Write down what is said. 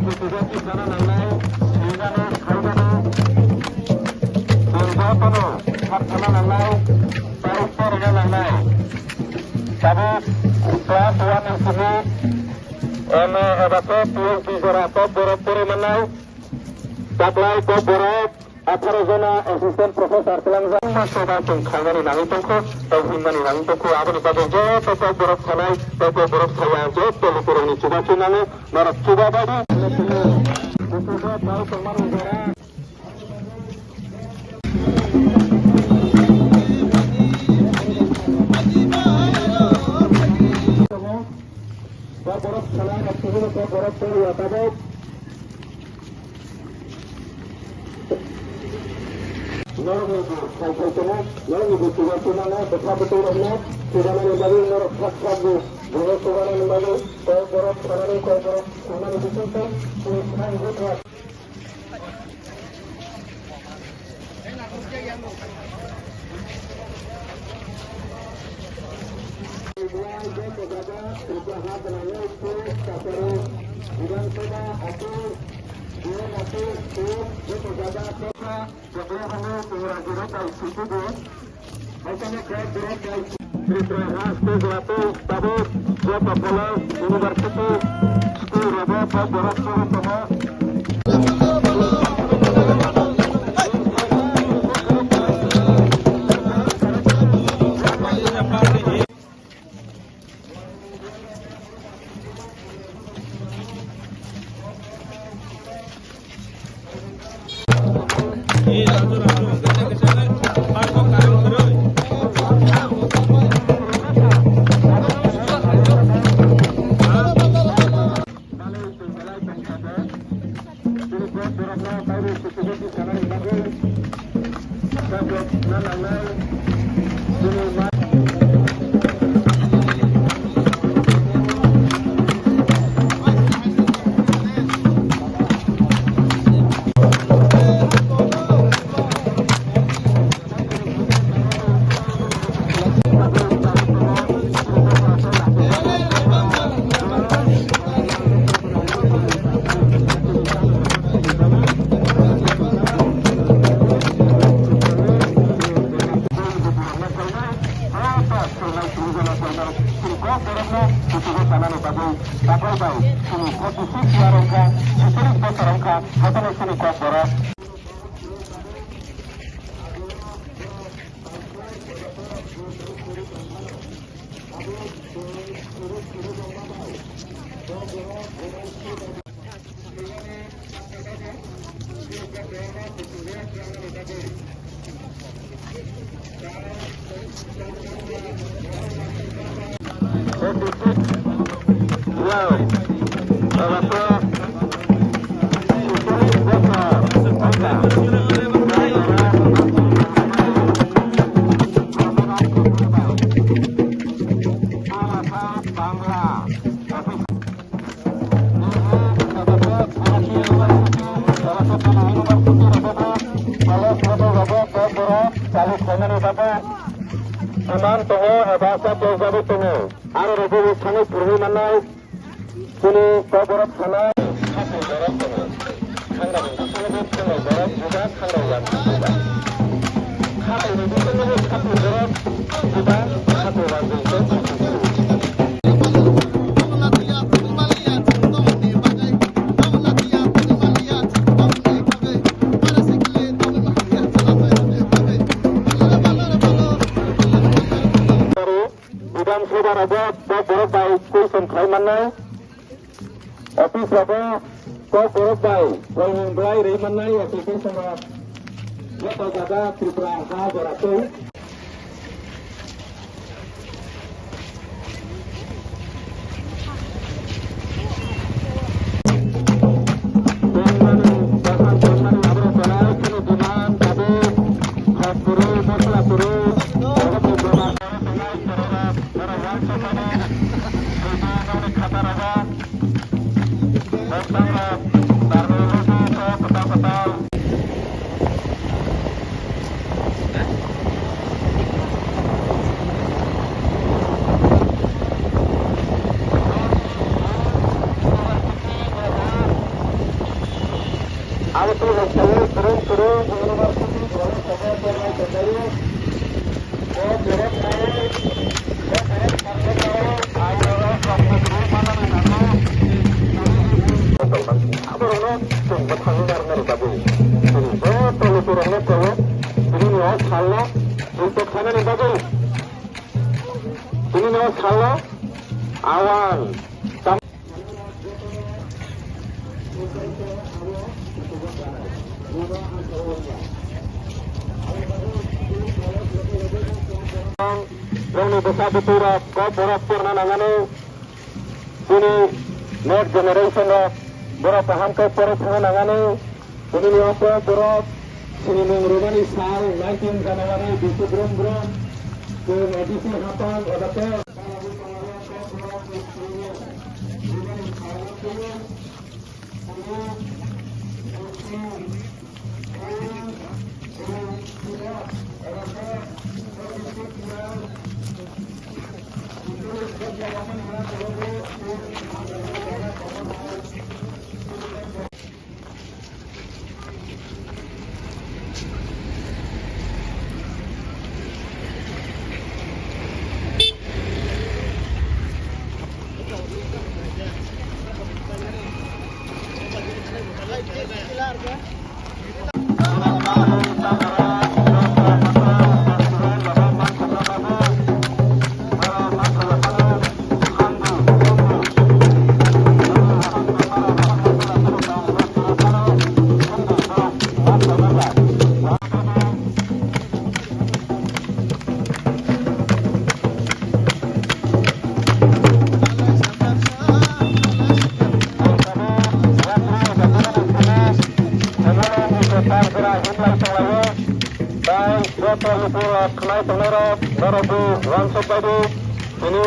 petugas di sana lalai, sehingga kaudana, berjapano, hartana lalai, parusnya lalai. Tapi kelas 1 yang sini, hebatnya PhD Zorato borok-borok menau, taklai kau borok. 18 jana asisten profesor telanjang masyarakat tengkangani nangin tengko himani nangin tengko abani bagai jauh toko borok sanai toko borok sayang jauh tolu kurang coba cunangu narak coba bagi kukusa tahu kemarin negara borok sanai maksudnya borok tolu atau Lalu sudah betul-betul sudah menjadi norok lagu, boleh sudah menjadi korok karena dibutuhkan tulisan buat. Aman toho bahasa Jawa toho. Aro rebu sangat purhi manai. Kini koborot sana. Satu borot toho. Kanda ini sangat toho borot juga kanda yang tidak. Kanda ini sangat satu borot juga satu lagi itu. Borok baik kusen mana? Office apa? Borok baik. Yang mulai dari mana ya? Kita sama. Ya kalau ada tripraha beratu. Aku tuh turun university boleh saja pernah terjadi. Oh, berat naik. Awan. Roni besar beturat, kau borak purna nangane. Sini next generation of borak paham ke borak purna nangane. Sini ni apa borak? Sini mengrumani sal 19 Januari bisu brom ke edisi hafal odatnya. Baik, 20 kenai pengerok, 2000 langsung padu. Ini